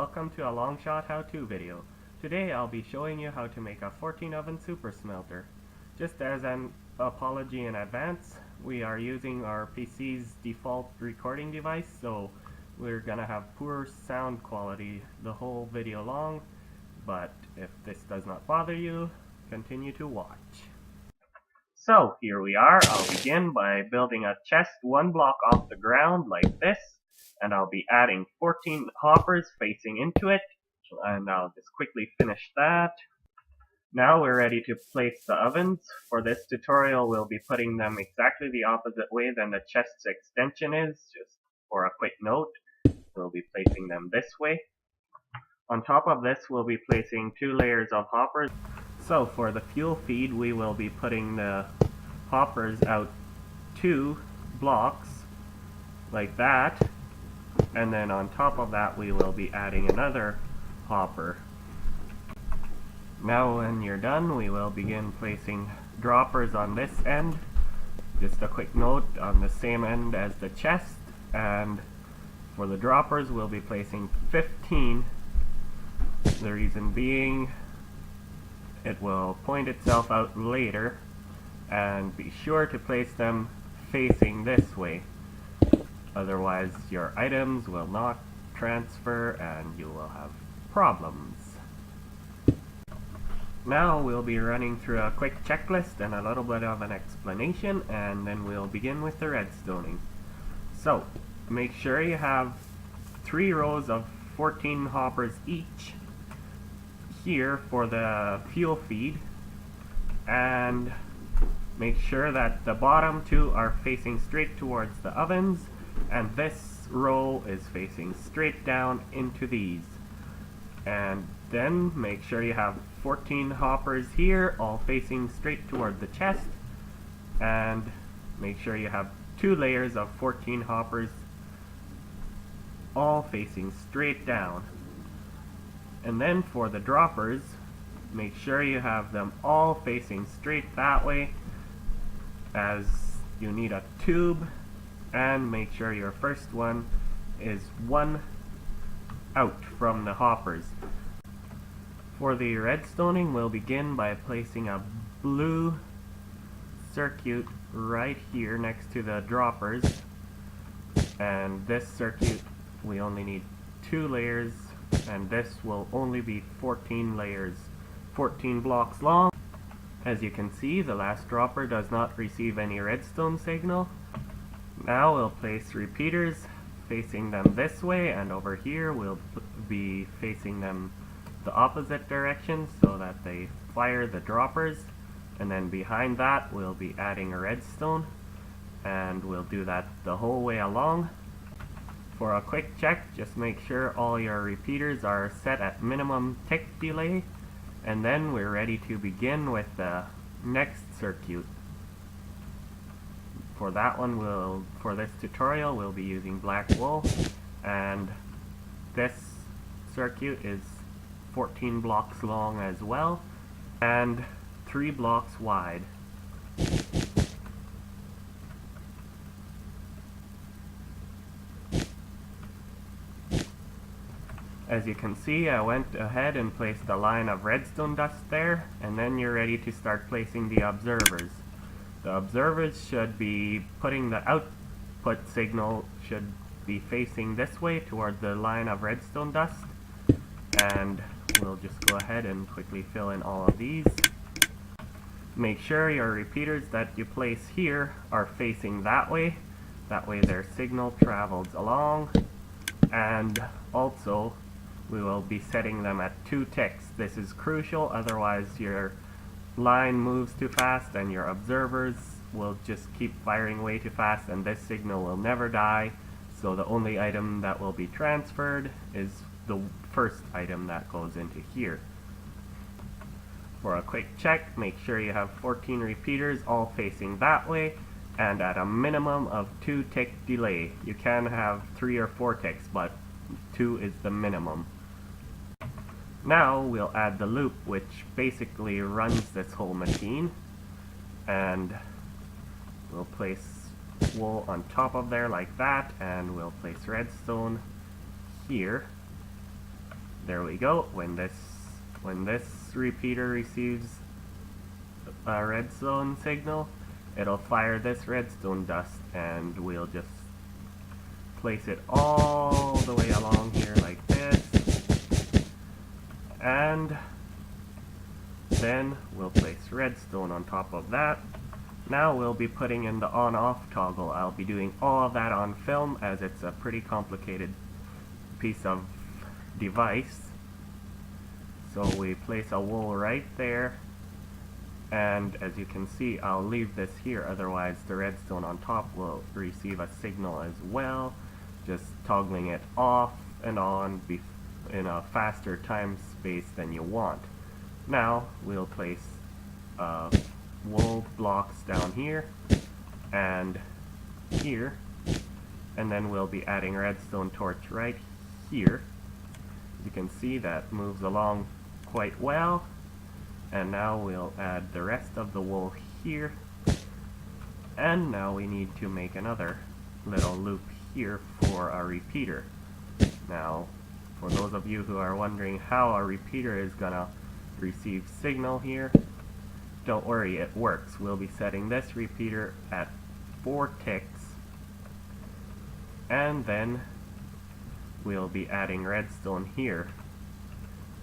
welcome to a long shot how-to video. Today I'll be showing you how to make a 14 oven super smelter. Just as an apology in advance, we are using our PC's default recording device, so we're gonna have poor sound quality the whole video long, but if this does not bother you, continue to watch. So here we are. I'll begin by building a chest one block off the ground like this, and I'll be adding 14 hoppers facing into it, and I'll just quickly finish that. Now we're ready to place the ovens. For this tutorial we'll be putting them exactly the opposite way than the chest's extension is. Just for a quick note, we'll be placing them this way. On top of this we'll be placing 2 layers of hoppers. So for the fuel feed we will be putting the hoppers out 2 blocks like that, and then on top of that we will be adding another hopper. Now when you're done we will begin placing droppers on this end. Just a quick note, on the same end as the chest, and for the droppers we'll be placing 15. The reason being, it will point itself out later, and be sure to place them facing this way. Otherwise your items will not transfer and you will have problems. Now we'll be running through a quick checklist and a little bit of an explanation, and then we'll begin with the redstoning. So make sure you have 3 rows of 14 hoppers each here for the fuel feed, and make sure that the bottom 2 are facing straight towards the ovens, and this row is facing straight down into these. And then make sure you have 14 hoppers here, all facing straight toward the chest, and make sure you have 2 layers of 14 hoppers all facing straight down. And then for the droppers, make sure you have them all facing straight that way, as you need a tube, and make sure your first one is 1 out from the hoppers. For the redstoning, we'll begin by placing a blue circuit right here next to the droppers, and this circuit we only need 2 layers, and this will only be 14 layers, 14 blocks long. As you can see, the last dropper does not receive any redstone signal. Now we'll place repeaters facing them this way, and over here we'll be facing them the opposite direction so that they fire the droppers, and then behind that we'll be adding a redstone, and we'll do that the whole way along. For a quick check, just make sure all your repeaters are set at minimum tick delay, and then we're ready to begin with the next circuit. For that one, for this tutorial, we'll be using black wool, and this circuit is 14 blocks long as well, and 3 blocks wide. As you can see, I went ahead and placed a line of redstone dust there, and then you're ready to start placing the observers. The observers should be putting the output signal should be facing this way toward the line of redstone dust, and we'll just go ahead and quickly fill in all of these. Make sure your repeaters that you place here are facing that way their signal travels along, and also we will be setting them at 2 ticks. This is crucial, otherwise your line moves too fast and your observers will just keep firing way too fast, and this signal will never die. So the only item that will be transferred is the first item that goes into here. For a quick check, make sure you have 14 repeaters all facing that way and at a minimum of 2 tick delay. You can have 3 or 4 ticks, but 2 is the minimum. Now we'll add the loop, which basically runs this whole machine, and we'll place wool on top of there like that, and we'll place redstone here. There we go. When this repeater receives a redstone signal, it'll fire this redstone dust, and we'll just place it all the way along here like this, and then we'll place redstone on top of that. Now we'll be putting in the on-off toggle. I'll be doing all of that on film, as it's a pretty complicated piece of device. So we place a wool right there, and as you can see, I'll leave this here, otherwise the redstone on top will receive a signal as well, just toggling it off and on in a faster time space than you want. Now we'll place wool blocks down here and here, and then we'll be adding redstone torch right here. As you can see, that moves along quite well. And now we'll add the rest of the wool here, and now we need to make another little loop here for a repeater. Now, for those of you who are wondering how a repeater is gonna receive signal here, don't worry, it works. We'll be setting this repeater at 4 ticks, and then we'll be adding redstone here.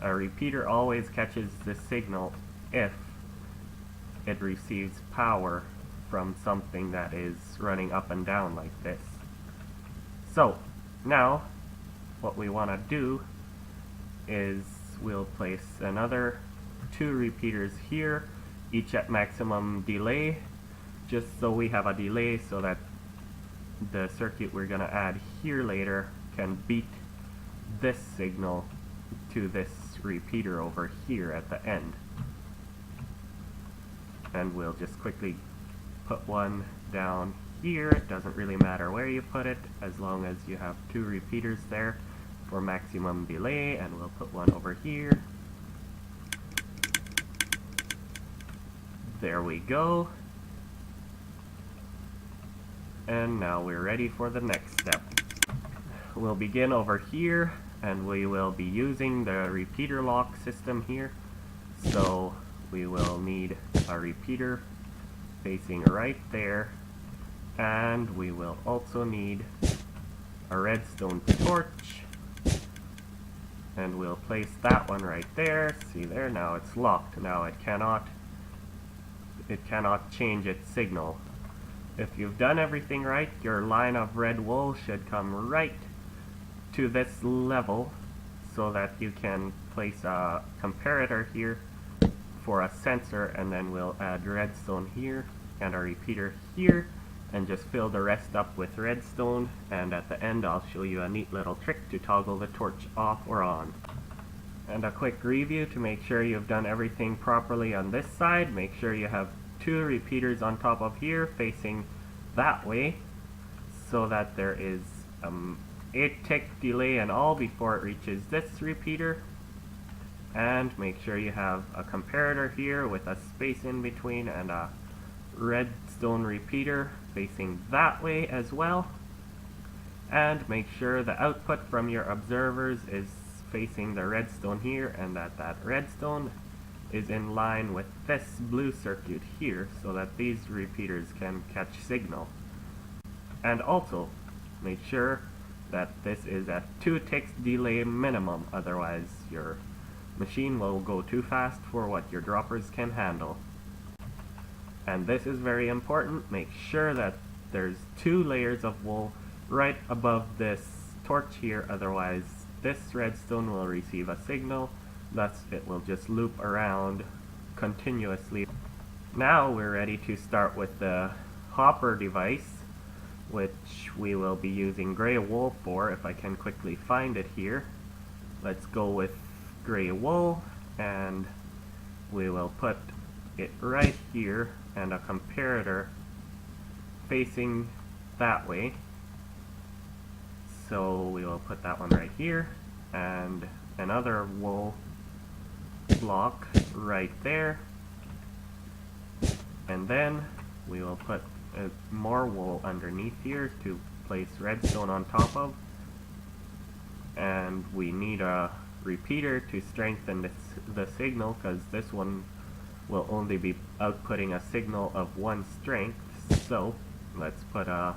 A repeater always catches the signal if it receives power from something that is running up and down like this. So now what we want to do is we'll place another 2 repeaters here, each at maximum delay, just so we have a delay so that the circuit we're going to add here later can beat this signal to this repeater over here at the end. And we'll just quickly put one down here. It doesn't really matter where you put it, as long as you have 2 repeaters there for maximum delay. And we'll put one over here. There we go. And now we're ready for the next step. We'll begin over here, and we will be using the repeater lock system here. So we will need a repeater facing right there, and we will also need a redstone torch, and we'll place that one right there. See there, now it's locked. Now it cannot change its signal. If you've done everything right, your line of red wool should come right to this level, so that you can place a comparator here for a sensor, and then we'll add redstone here and a repeater here, and just fill the rest up with redstone. And at the end I'll show you a neat little trick to toggle the torch off or on. And a quick review to make sure you've done everything properly on this side. Make sure you have 2 repeaters on top of here facing that way, so that there is 8-tick delay and all before it reaches this repeater. And make sure you have a comparator here with a space in between, and a redstone repeater facing that way as well. And make sure the output from your observers is facing the redstone here, and that redstone is in line with this blue circuit here, so that these repeaters can catch signal. And also make sure that this is at 2 ticks delay minimum, otherwise your machine will go too fast for what your droppers can handle. And this is very important. Make sure that there's 2 layers of wool right above this torch here, otherwise this redstone will receive a signal, thus it will just loop around continuously. Now we're ready to start with the hopper device, which we will be using gray wool for, if I can quickly find it here. Let's go with gray wool, and we will put it right here, and a comparator facing that way. So we will put that one right here, and another wool block right there, and then we will put more wool underneath here to place redstone on top of. And we need a repeater to strengthen the signal, because this one will only be outputting a signal of one strength. So let's put a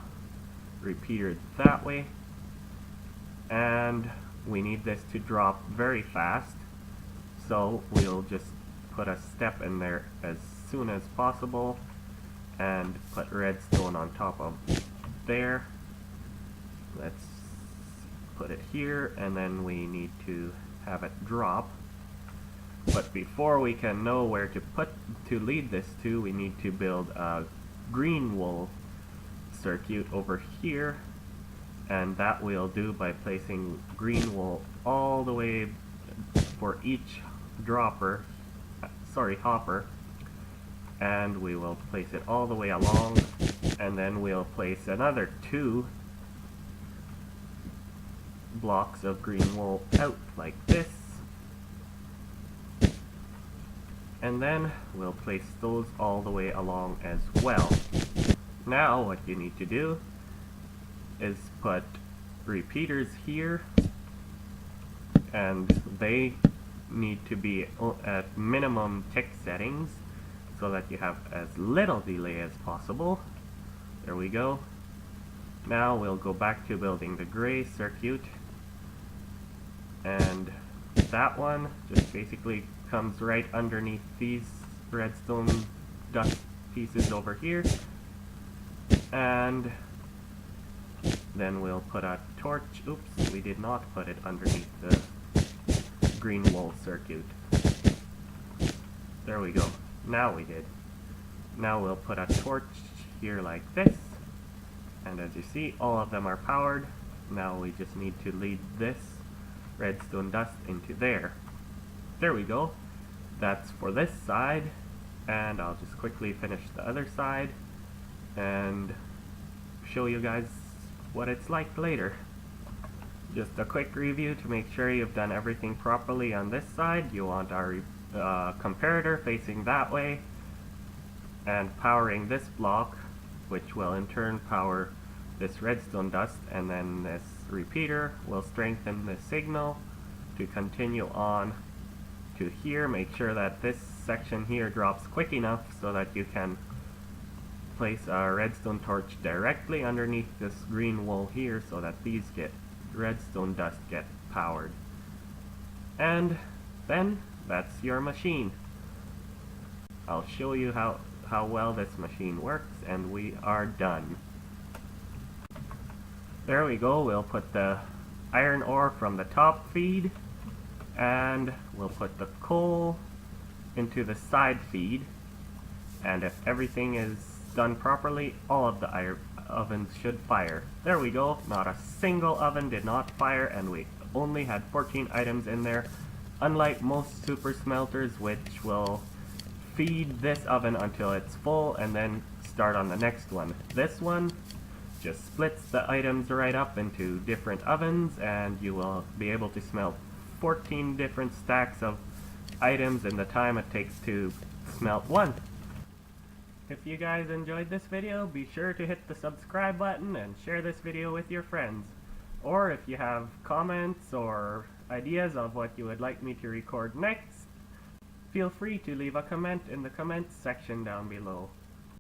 repeater that way, and we need this to drop very fast, so we'll just put a step in there as soon as possible and put redstone on top of there. Let's put it here, and then we need to have it drop. But before we can know where to lead this to, we need to build a green wool circuit over here, and that we'll do by placing green wool all the way for each hopper, and we will place it all the way along, and then we'll place another 2 blocks of green wool out like this, and then we'll place those all the way along as well. Now what you need to do is put repeaters here, and they need to be at minimum tick settings so that you have as little delay as possible. There we go. Now we'll go back to building the gray circuit, and that one just basically comes right underneath these redstone dust pieces over here, and then we'll put a torch. Oops, we did not put it underneath the green wool circuit. There we go. Now we did. Now we'll put a torch here like this, and as you see, all of them are powered. Now we just need to lead this redstone dust into there. There we go. That's for this side, and I'll just quickly finish the other side and show you guys what it's like later. Just a quick review to make sure you've done everything properly on this side. You want our comparator facing that way and powering this block, which will in turn power this redstone dust, and then this repeater will strengthen the signal to continue on to here. Make sure that this section here drops quick enough so that you can place a redstone torch directly underneath this green wool here, so that these redstone dust get powered. And then that's your machine. I'll show you how well this machine works, and we are done. There we go. We'll put the iron ore from the top feed, and we'll put the coal into the side feed, and if everything is done properly, all of the ovens should fire. There we go. Not a single oven did not fire, and we only had 14 items in there, unlike most super smelters, which will feed this oven until it's full and then start on the next one. This one just splits the items right up into different ovens, and you will be able to smelt 14 different stacks of items in the time it takes to smelt one. If you guys enjoyed this video, be sure to hit the subscribe button and share this video with your friends. Or if you have comments or ideas of what you would like me to record next, feel free to leave a comment in the comments section down below.